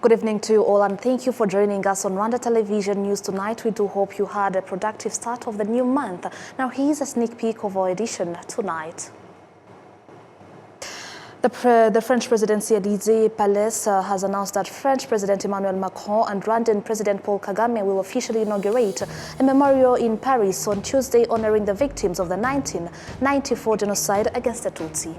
Good evening to you all, and thank you for joining us on Rwanda Television News tonight. We do hope you had a productive start of the new month. Now here's a sneak peek of our edition tonight. The French presidency Élysée Palace has announced that French President Emmanuel Macron and Rwandan President Paul Kagame will officially inaugurate a memorial in Paris on Tuesday honoring the victims of the 1994 genocide against the Tutsi.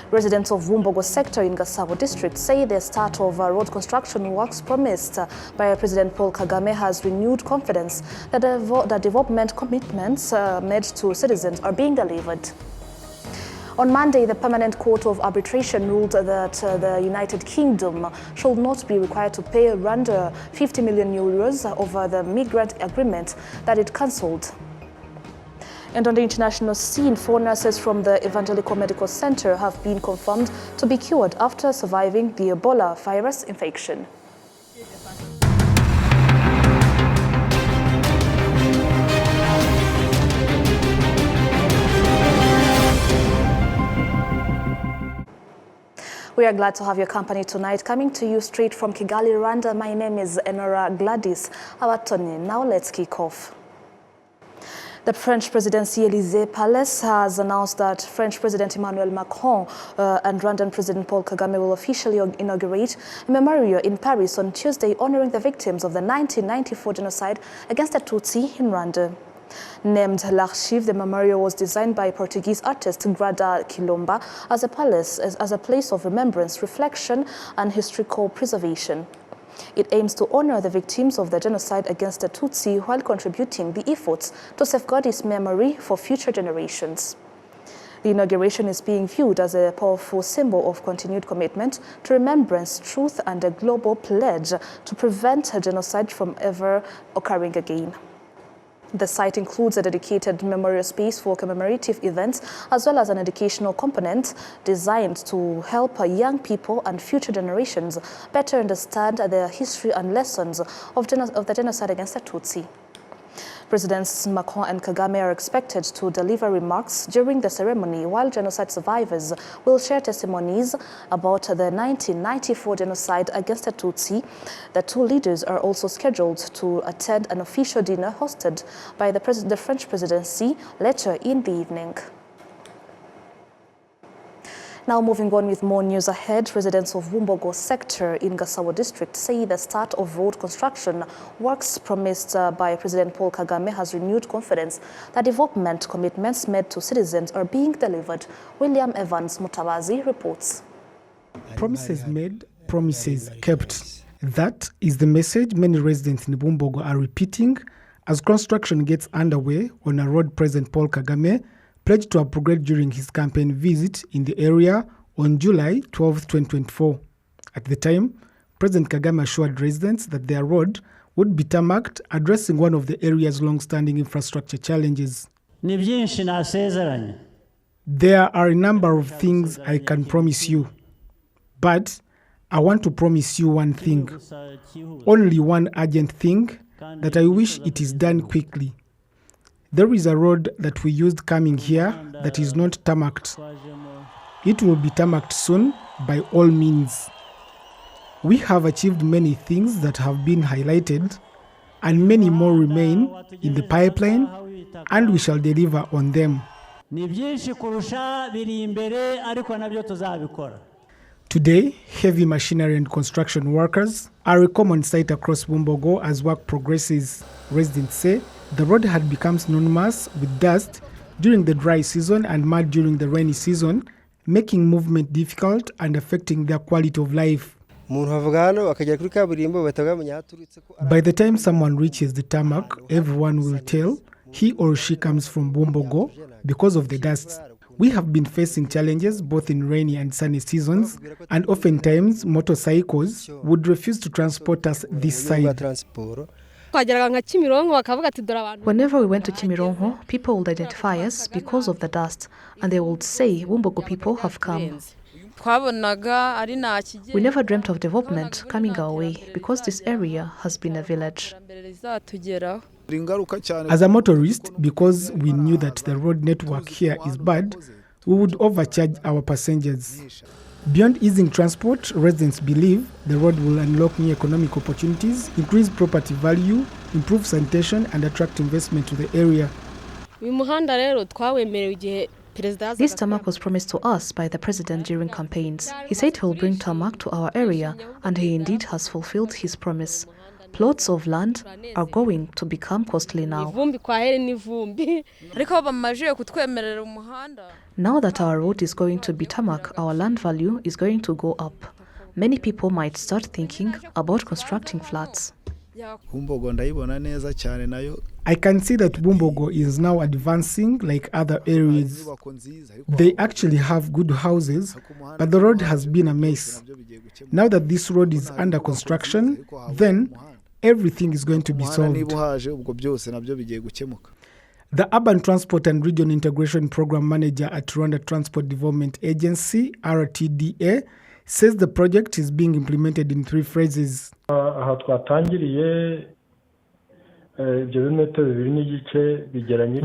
Residents of Bumbogo sector in Gasabo district say the start of road construction works promised by President Paul Kagame has renewed confidence that the development commitments made to citizens are being delivered. On Monday, the Permanent Court of Arbitration ruled that the United Kingdom should not be required to pay Rwanda 50 million euros over the migrant agreement that it cancelled. And on the international scene, 4 nurses from the Evangelical Medical Center have been confirmed to be cured after surviving the Ebola virus infection. We are glad to have your company tonight. Coming to you straight from Kigali, Rwanda, my name is Enora Gladys Awatoni. Now let's kick off. The French presidency Élysée Palace has announced that French President Emmanuel Macron and Rwandan President Paul Kagame will officially inaugurate a memorial in Paris on Tuesday honoring the victims of the 1994 genocide against the Tutsi in Rwanda. Named L'Archive, the memorial was designed by Portuguese artist Grada Quilomba as a place of remembrance, reflection, and historical preservation. It aims to honor the victims of the genocide against the Tutsi while contributing the efforts to safeguard its memory for future generations. The inauguration is being viewed as a powerful symbol of continued commitment to remembrance, truth, and a global pledge to prevent a genocide from ever occurring again. The site includes a dedicated memorial space for commemorative events, as well as an educational component designed to help young people and future generations better understand the history and lessons of the genocide against the Tutsi. Presidents Macron and Kagame are expected to deliver remarks during the ceremony, while genocide survivors will share testimonies about the 1994 genocide against the Tutsi. The 2 leaders are also scheduled to attend an official dinner hosted by the French presidency later in the evening. Now moving on with more news ahead, residents of Bumbogo sector in Gasabo district say the start of road construction works promised by President Paul Kagame has renewed confidence that development commitments made to citizens are being delivered. William Evans Mutabazi reports. Promises made, promises kept. That is the message many residents in Bumbogo are repeating as construction gets underway on a road President Paul Kagame pledged to upgrade during his campaign visit in the area on July 12, 2024. At the time, President Kagame assured residents that their road would be tarmacked, addressing one of the area's long-standing infrastructure challenges. There are a number of things I can promise you, but I want to promise you one thing, only one urgent thing, that I wish it is done quickly. There is a road that we used coming here that is not tarmacked. It will be tarmacked soon by all means. We have achieved many things that have been highlighted, and many more remain in the pipeline, and we shall deliver on them. Today, heavy machinery and construction workers are a common sight across Bumbogo as work progresses. Residents say the road had become synonymous with dust during the dry season and mud during the rainy season, making movement difficult and affecting their quality of life. By the time someone reaches the tarmac, everyone will tell he or she comes from Bumbogo because of the dust. We have been facing challenges both in rainy and sunny seasons, and oftentimes motorcycles would refuse to transport us this side. Whenever we went to Chimirongo, people would identify us because of the dust, and they would say, Bumbogo people have come. We never dreamt of development coming our way because this area has been a village. As a motorist, because we knew that the road network here is bad, we would overcharge our passengers. Beyond easing transport, residents believe the road will unlock new economic opportunities, increase property value, improve sanitation, and attract investment to the area. This tarmac was promised to us by the president during campaigns. He said he will bring tarmac to our area, and he indeed has fulfilled his promise. Plots of land are going to become costly now. Now that our road is going to be tarmac, our land value is going to go up. Many people might start thinking about constructing flats. I can see that Bumbogo is now advancing like other areas. They actually have good houses, but the road has been a mess. Now that this road is under construction, then everything is going to be solved. The Urban Transport and Region Integration Program Manager at Rwanda Transport Development Agency, RTDA, says the project is being implemented in 3 phases. We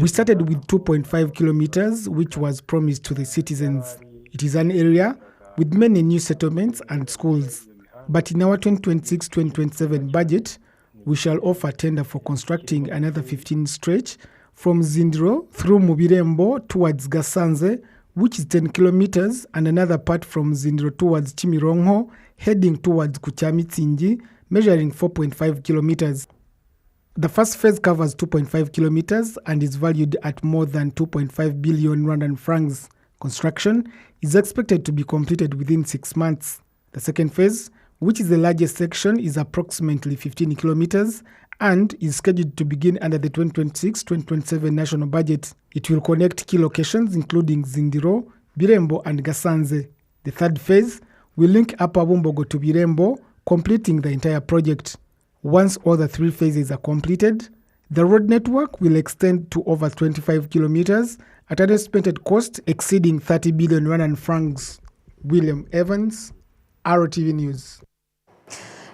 started with 2.5 kilometers, which was promised to the citizens. It is an area with many new settlements and schools. But in our 2026-2027 budget, we shall offer tender for constructing another 15 stretch from Zindiro through Mubirembo towards Gasanze, which is 10 kilometers, and another part from Zindiro towards Chimirongo, heading towards Kuchamitsinji, measuring 4.5 kilometers. The first phase covers 2.5 kilometers and is valued at more than 2.5 billion Rwandan francs. Construction is expected to be completed within 6 months. The second phase, which is the largest section, is approximately 15 kilometers and is scheduled to begin under the 2026-2027 national budget. It will connect key locations including Zindiro, Birembo and Gasanze. The third phase will link Upper Bumbogo to Birembo, completing the entire project. Once all the 3 phases are completed, the road network will extend to over 25 kilometers at an estimated cost exceeding 30 billion Rwandan francs. William Evans, RwandaTV News.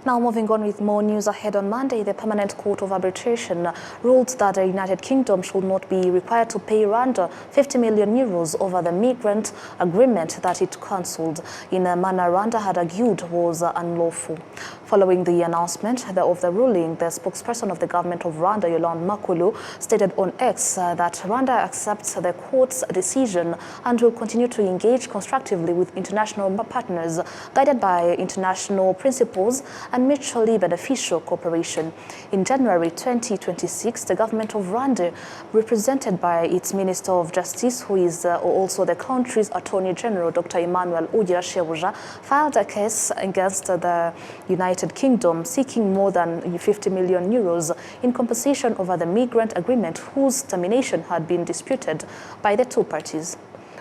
Now moving on with more news ahead. On Monday, the Permanent Court of Arbitration ruled that the United Kingdom should not be required to pay Rwanda 50 million euros over the migrant agreement that it cancelled in a manner Rwanda had argued was unlawful. Following the announcement of the ruling, the spokesperson of the government of Rwanda, Yolande Makulu, stated on X that Rwanda accepts the court's decision and will continue to engage constructively with international partners, guided by international principles and mutually beneficial cooperation. In January 2026, the government of Rwanda, represented by its Minister of Justice, who is also the country's Attorney General, Dr. Emmanuel Shebuja, filed a case against the United Kingdom seeking more than 50 million euros in compensation over the migrant agreement whose termination had been disputed by the 2 parties.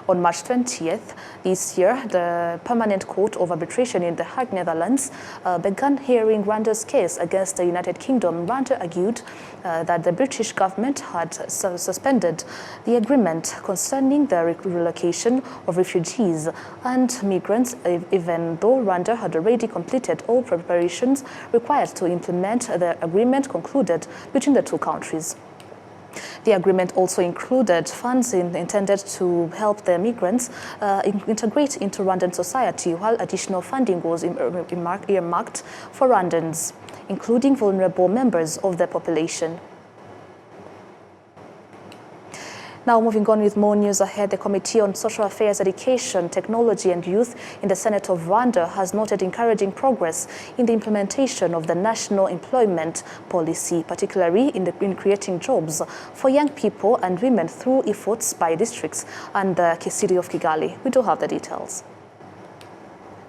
On March 20th this year, the Permanent Court of Arbitration in The Hague, Netherlands, began hearing Rwanda's case against the United Kingdom. Rwanda argued that the British government had suspended the agreement concerning the relocation of refugees and migrants, even though Rwanda had already completed all preparations required to implement the agreement concluded between the 2 countries. The agreement also included funds intended to help the migrants integrate into Rwandan society, while additional funding was earmarked for Rwandans, including vulnerable members of the population. Now moving on with more news ahead, the Committee on Social Affairs, Education, Technology and Youth in the Senate of Rwanda has noted encouraging progress in the implementation of the national employment policy, particularly in creating jobs for young people and women through efforts by districts and the city of Kigali. We do have the details.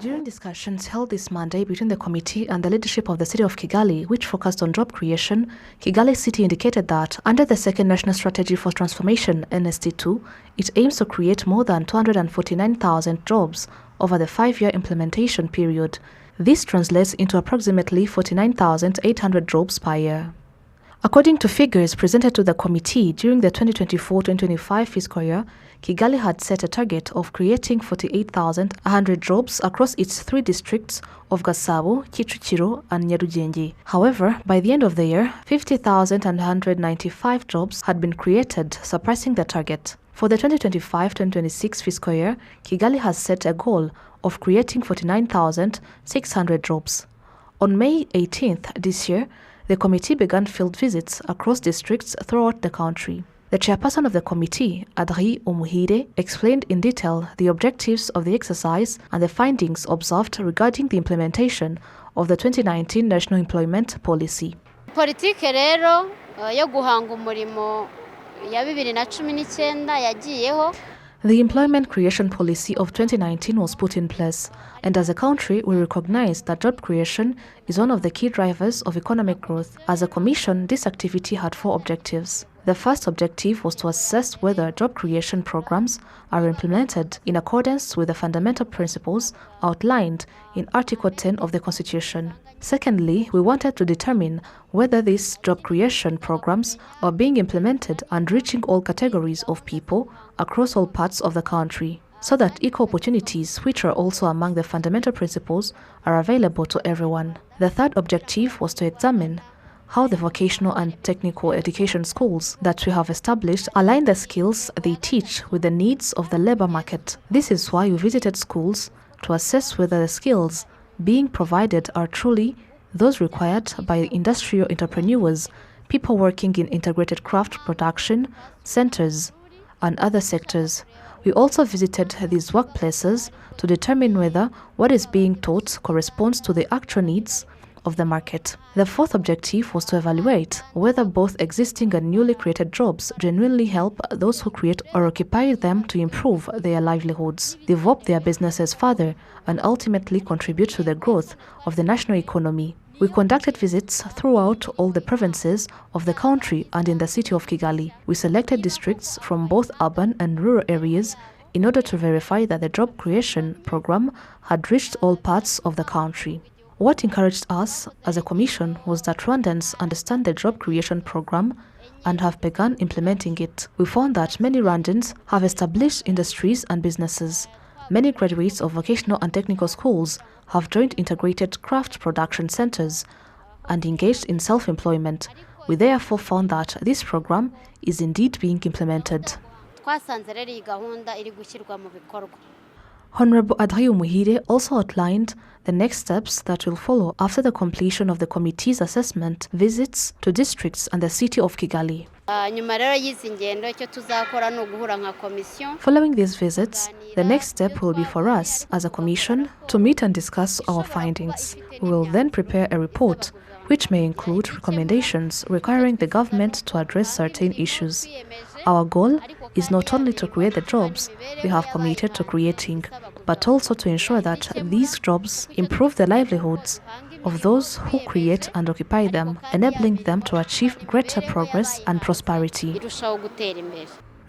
During discussions held this Monday between the committee and the leadership of the city of Kigali, which focused on job creation, Kigali City indicated that under the Second National Strategy for Transformation, NST2, it aims to create more than 249,000 jobs over the 5-year implementation period. This translates into approximately 49,800 jobs per year. According to figures presented to the committee during the 2024-2025 fiscal year, Kigali had set a target of creating 48,100 jobs across its 3 districts of Gasabo, Kicukiro and Nyarugenge. However, by the end of the year, 50,195 jobs had been created, surpassing the target. For the 2025-2026 fiscal year, Kigali has set a goal of creating 49,600 jobs. On May 18th this year, the committee began field visits across districts throughout the country. The chairperson of the committee, Adri Umuhire, explained in detail the objectives of the exercise and the findings observed regarding the implementation of the 2019 National Employment Policy. Politike rero yo guhanga umurimo ya 2019 yagiyeho. The Employment Creation Policy of 2019 was put in place, and as a country, we recognize that job creation is one of the key drivers of economic growth. As a commission, this activity had 4 objectives. The first objective was to assess whether job creation programs are implemented in accordance with the fundamental principles outlined in Article 10 of the Constitution. Secondly, we wanted to determine whether these job creation programs are being implemented and reaching all categories of people across all parts of the country, so that equal opportunities, which are also among the fundamental principles, are available to everyone. The third objective was to examine how the vocational and technical education schools that we have established align the skills they teach with the needs of the labor market. This is why we visited schools to assess whether the skills being provided are truly those required by industrial entrepreneurs, people working in integrated craft production centers, and other sectors. We also visited these workplaces to determine whether what is being taught corresponds to the actual needs of the market. The fourth objective was to evaluate whether both existing and newly created jobs genuinely help those who create or occupy them to improve their livelihoods, develop their businesses further, and ultimately contribute to the growth of the national economy. We conducted visits throughout all the provinces of the country and in the city of Kigali. We selected districts from both urban and rural areas in order to verify that the job creation program had reached all parts of the country. What encouraged us as a commission was that Rwandans understand the job creation program and have begun implementing it. We found that many Rwandans have established industries and businesses. Many graduates of vocational and technical schools have joined integrated craft production centers and engaged in self-employment. We therefore found that this program is indeed being implemented. Honorable Adri Umuhire also outlined the next steps that will follow after the completion of the committee's assessment visits to districts and the city of Kigali. Following these visits, the next step will be for us, as a commission, to meet and discuss our findings. We will then prepare a report which may include recommendations requiring the government to address certain issues. Our goal is not only to create the jobs we have committed to creating, but also to ensure that these jobs improve the livelihoods of those who create and occupy them, enabling them to achieve greater progress and prosperity.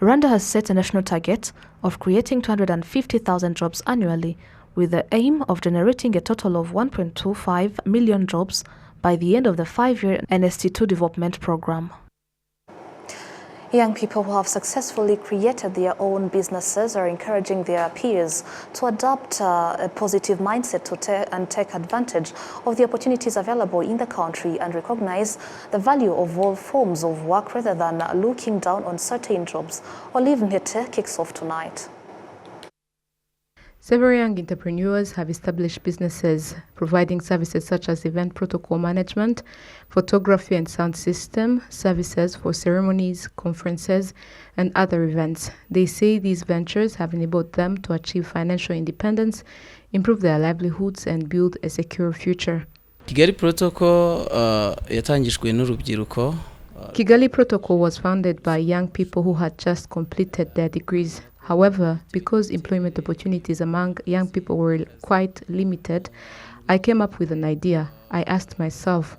Rwanda has set a national target of creating 250,000 jobs annually, with the aim of generating a total of 1.25 million jobs by the end of the 5-year NST2 development program. Young people who have successfully created their own businesses are encouraging their peers to adopt a positive mindset and take advantage of the opportunities available in the country and recognize the value of all forms of work rather than looking down on certain jobs. Olive Ngete kicks off tonight. Several young entrepreneurs have established businesses providing services such as event protocol management, photography and sound system, services for ceremonies, conferences, and other events. They say these ventures have enabled them to achieve financial independence, improve their livelihoods, and build a secure future. Kigali Protocol yatangijwe n'urubyiruko. Kigali Protocol was founded by young people who had just completed their degrees. However, because employment opportunities among young people were quite limited, I came up with an idea. I asked myself,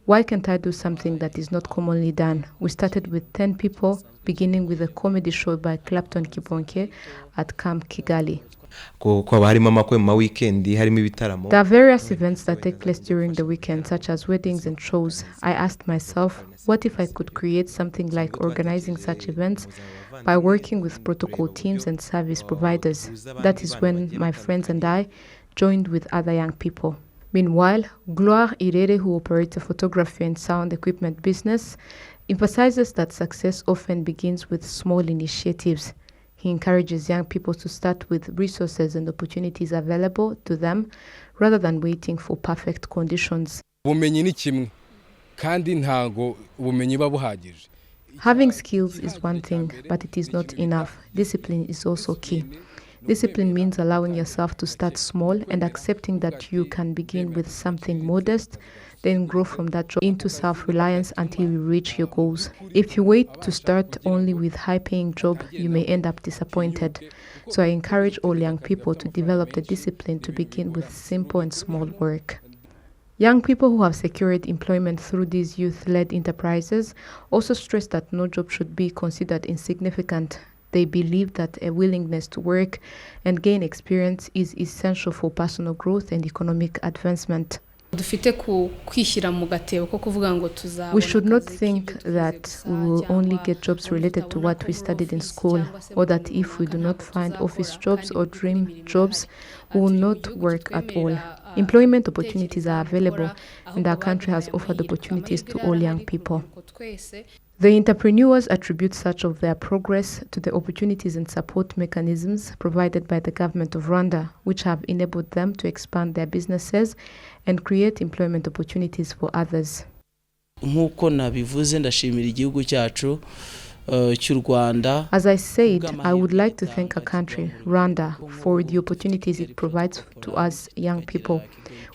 why can't I do something that is not commonly done? We started with 10 people, beginning with a comedy show by Clapton Kibonke at Camp Kigali. There are various events that take place during the weekend, such as weddings and shows. I asked myself, what if I could create something like organizing such events by working with protocol teams and service providers? That is when my friends and I joined with other young people. Meanwhile, Gloire Irere, who operates a photography and sound equipment business, emphasizes that success often begins with small initiatives. He encourages young people to start with resources and opportunities available to them rather than waiting for perfect conditions. Ubumenyi ni kimwe kandi ntago ubumenyi babuhagije. Having skills is one thing, but it is not enough. Discipline is also key. Discipline means allowing yourself to start small and accepting that you can begin with something modest, then grow from that job into self-reliance until you reach your goals. If you wait to start only with high-paying job, you may end up disappointed. So I encourage all young people to develop the discipline to begin with simple and small work. Young people who have secured employment through these youth-led enterprises also stress that no job should be considered insignificant. They believe that a willingness to work and gain experience is essential for personal growth and economic advancement. We should not think that we will only get jobs related to what we studied in school, or that if we do not find office jobs or dream jobs, we will not work at all. Employment opportunities are available, and our country has offered opportunities to all young people. The entrepreneurs attribute such of their progress to the opportunities and support mechanisms provided by the government of Rwanda, which have enabled them to expand their businesses and create employment opportunities for others. Nk'uko nabivuze ndashimira igihugu cyacu cy'u Rwanda. As I said, I would like to thank our country, Rwanda, for the opportunities it provides to us young people.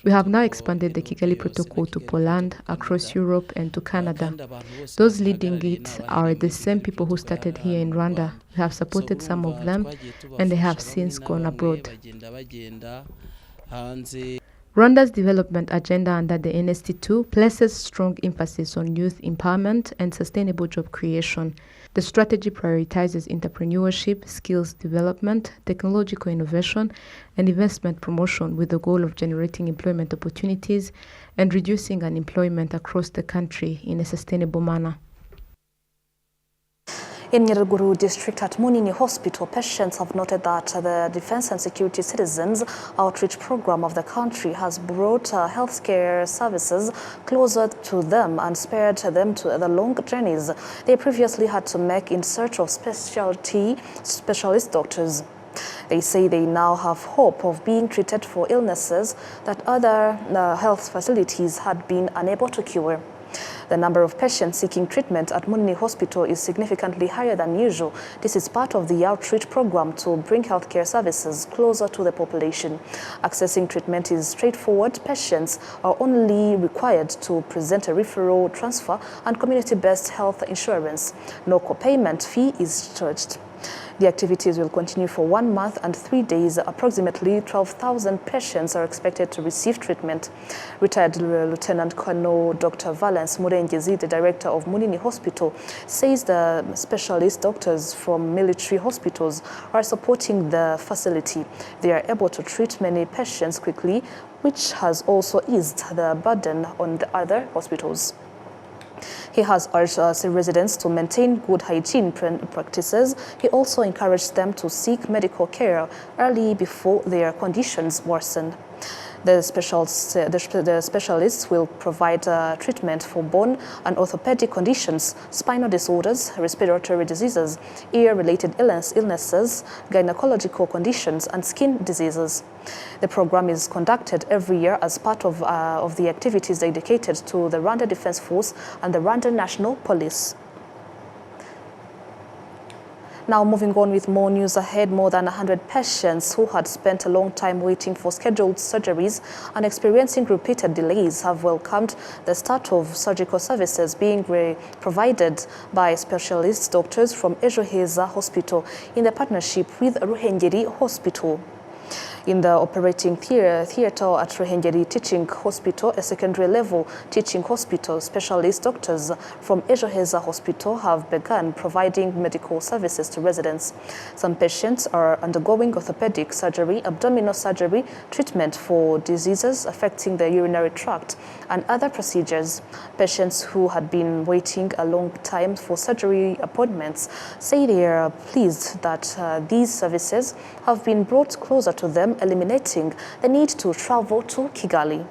We have now expanded the Kigali Protocol to Poland, across Europe and to Canada. Those leading it are the same people who started here in Rwanda. We have supported some of them and they have since gone abroad. Rwanda's development agenda under the NST2 places strong emphasis on youth empowerment and sustainable job creation. The strategy prioritizes entrepreneurship, skills development, technological innovation, and investment promotion with the goal of generating employment opportunities and reducing unemployment across the country in a sustainable manner. In Nyaruguru district at Munini Hospital, patients have noted that the Defense and Security Citizens Outreach Program of the country has brought healthcare services closer to them and spared them to the long journeys they previously had to make in search of specialist doctors. They say they now have hope of being treated for illnesses that other health facilities had been unable to cure. The number of patients seeking treatment at Munini Hospital is significantly higher than usual. This is part of the outreach program to bring healthcare services closer to the population. Accessing treatment is straightforward. Patients are only required to present a referral, transfer, and community-based health insurance. No co-payment fee is charged. The activities will continue for 1 month and 3 days. Approximately 12,000 patients are expected to receive treatment. Retired Lieutenant Colonel Dr. Valence Murengezi, the director of Munini Hospital, says the specialist doctors from military hospitals are supporting the facility. They are able to treat many patients quickly, which has also eased the burden on the other hospitals. He has urged residents to maintain good hygiene practices. He also encouraged them to seek medical care early before their conditions worsen. The specialists will provide treatment for bone and orthopedic conditions, spinal disorders, respiratory diseases, ear-related illnesses, gynecological conditions, and skin diseases. The program is conducted every year as part of the activities dedicated to the Rwanda Defense Force and the Rwanda National Police. Now moving on with more news ahead, more than 100 patients who had spent a long time waiting for scheduled surgeries and experiencing repeated delays have welcomed the start of surgical services being provided by specialist doctors from Ejo Heza Hospital in the partnership with Ruhengeri Hospital. In the operating theater at Ruhengeri Teaching Hospital, a secondary level teaching hospital, specialist doctors from Ejo Heza Hospital have begun providing medical services to residents. Some patients are undergoing orthopedic surgery, abdominal surgery, treatment for diseases affecting the urinary tract, and other procedures. Patients who had been waiting a long time for surgery appointments say they are pleased that these services have been brought closer to them, eliminating the need to travel to Kigali.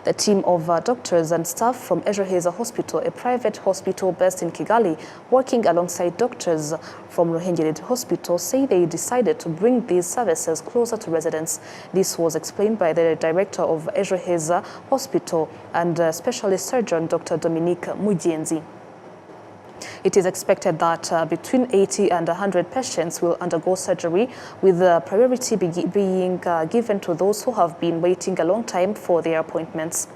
The team of doctors and staff from Ejo Heza Hospital, a private hospital based in Kigali, working alongside doctors from Ruhengeri Hospital, say they decided to bring these services closer to residents. This was explained by the director of Ejo Heza Hospital and specialist surgeon Dr. Dominique Mugenzi. It is expected that between 80 and 100 patients will undergo surgery, with priority being given to those who have been waiting a long time for their appointments.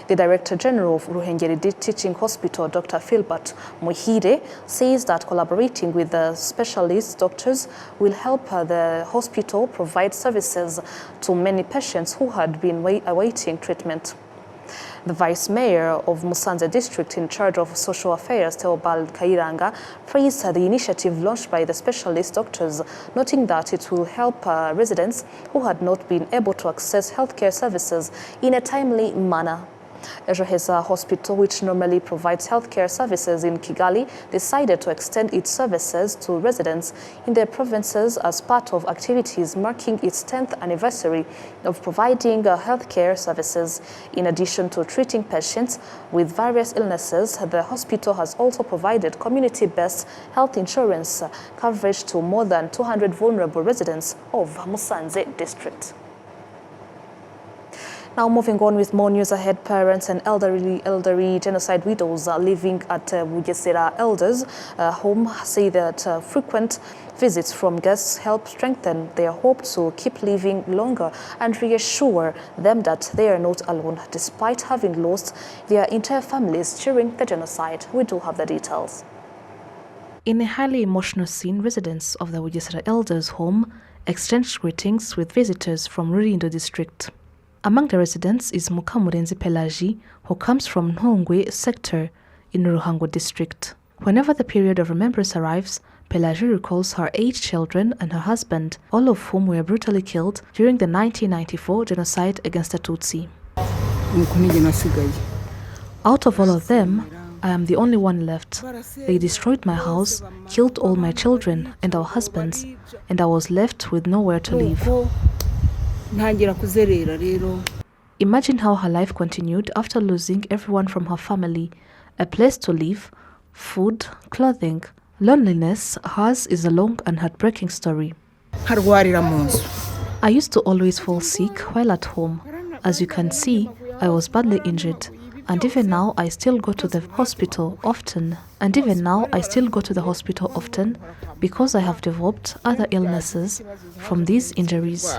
The Director General of Ruhengeri Teaching Hospital, Dr. Philbert Muhire, says that collaborating with the specialist doctors will help the hospital provide services to many patients who had been awaiting treatment. The Vice Mayor of Musanze District in charge of social affairs, Theobald Kairanga, praised the initiative launched by the specialist doctors, noting that it will help residents who had not been able to access healthcare services in a timely manner. Ejo Heza Hospital, which normally provides healthcare services in Kigali, decided to extend its services to residents in their provinces as part of activities marking its 10th anniversary of providing healthcare services. In addition to treating patients with various illnesses, the hospital has also provided community-based health insurance coverage to more than 200 vulnerable residents of Musanze district. Now moving on with more news ahead, parents and elderly genocide widows living at Bugesera Elders home say that frequent visits from guests help strengthen their hope to keep living longer and reassure them that they are not alone, despite having lost their entire families during the genocide. We do have the details. In a highly emotional scene, residents of the Bugesera Elders home exchanged greetings with visitors from Rulindo district. Among the residents is Mukamurenzi Pelagie, who comes from Nhongwe sector in Ruhango district. Whenever the period of remembrance arrives, Pelagie recalls her 8 children and her husband, all of whom were brutally killed during the 1994 genocide against the Tutsi. Out of all of them, I am the only one left. They destroyed my house, killed all my children and our husbands, and I was left with nowhere to live. Imagine how her life continued after losing everyone from her family, a place to live, food, clothing. Loneliness, hers is a long and heartbreaking story. I used to always fall sick while at home. As you can see, I was badly injured, and even now I still go to the hospital often. Because I have developed other illnesses from these injuries.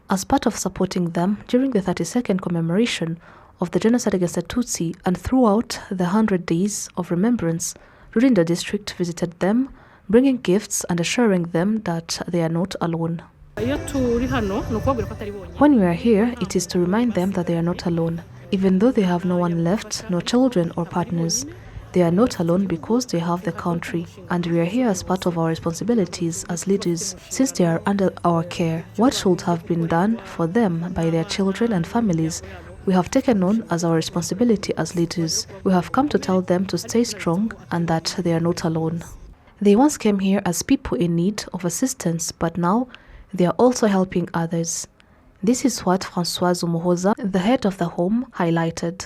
As part of supporting them during the 32nd commemoration of the genocide against the Tutsi and throughout the 100 days of remembrance, Rulindo district visited them, bringing gifts and assuring them that they are not alone. When we are here, it is to remind them that they are not alone. Even though they have no one left, no children or partners, they are not alone because they have the country, and we are here as part of our responsibilities as leaders, since they are under our care. What should have been done for them by their children and families, we have taken on as our responsibility as leaders. We have come to tell them to stay strong and that they are not alone. They once came here as people in need of assistance, but now they are also helping others. This is what Françoise Umuhoza, the head of the home, highlighted.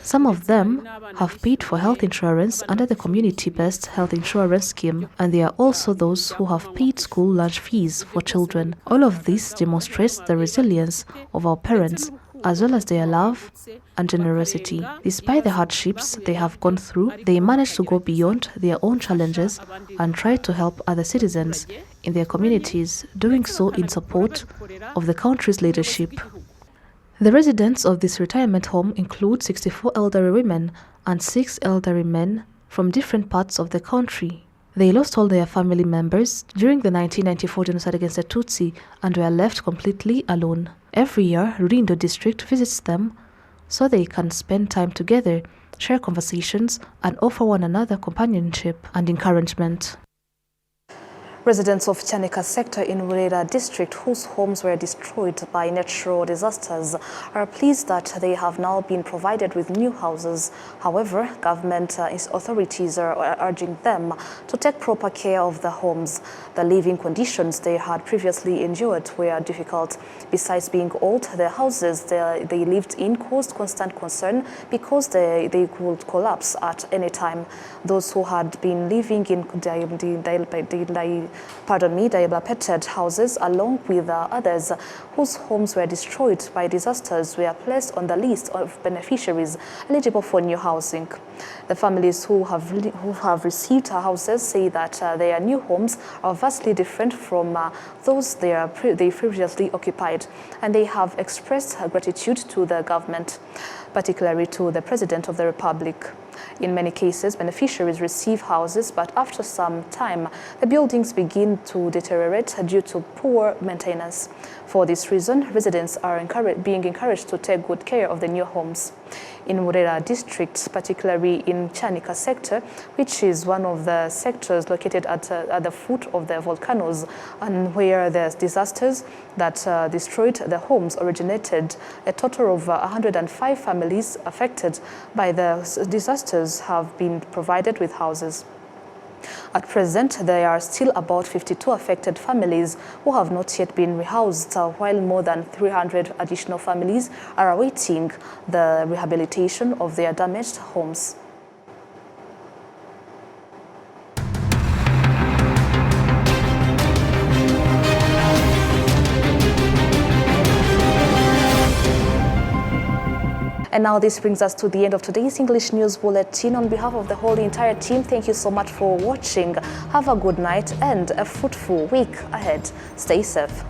Some of them have paid for health insurance under the community-based health insurance scheme, and there are also those who have paid school lunch fees for children. All of this demonstrates the resilience of our parents, as well as their love and generosity. Despite the hardships they have gone through, they managed to go beyond their own challenges and try to help other citizens in their communities, doing so in support of the country's leadership. The residents of this retirement home include 64 elderly women and 6 elderly men from different parts of the country. They lost all their family members during the 1994 genocide against the Tutsi and were left completely alone. Every year, Rulindo district visits them so they can spend time together, share conversations, and offer one another companionship and encouragement. Residents of Chanika sector in Rwanda district, whose homes were destroyed by natural disasters, are pleased that they have now been provided with new houses. However, government authorities are urging them to take proper care of the homes. The living conditions they had previously endured were difficult. Besides being old, the houses they lived in caused constant concern because they could collapse at any time. Those who had been living in dilapidated houses, along with others whose homes were destroyed by disasters, were placed on the list of beneficiaries eligible for new housing. The families who have received houses say that their new homes are vastly different from those they previously occupied, and they have expressed gratitude to the government, particularly to the President of the Republic. In many cases, beneficiaries receive houses, but after some time, the buildings begin to deteriorate due to poor maintenance. For this reason, residents are being encouraged to take good care of the new homes. In Rwanda district, particularly in Chanika sector, which is one of the sectors located at the foot of the volcanoes and where the disasters that destroyed the homes originated, a total of 105 families affected by the disasters have been provided with houses. At present, there are still about 52 affected families who have not yet been rehoused, while more than 300 additional families are awaiting the rehabilitation of their damaged homes. And now this brings us to the end of today's English News Bulletin. On behalf of the whole entire team, thank you so much for watching. Have a good night and a fruitful week ahead. Stay safe.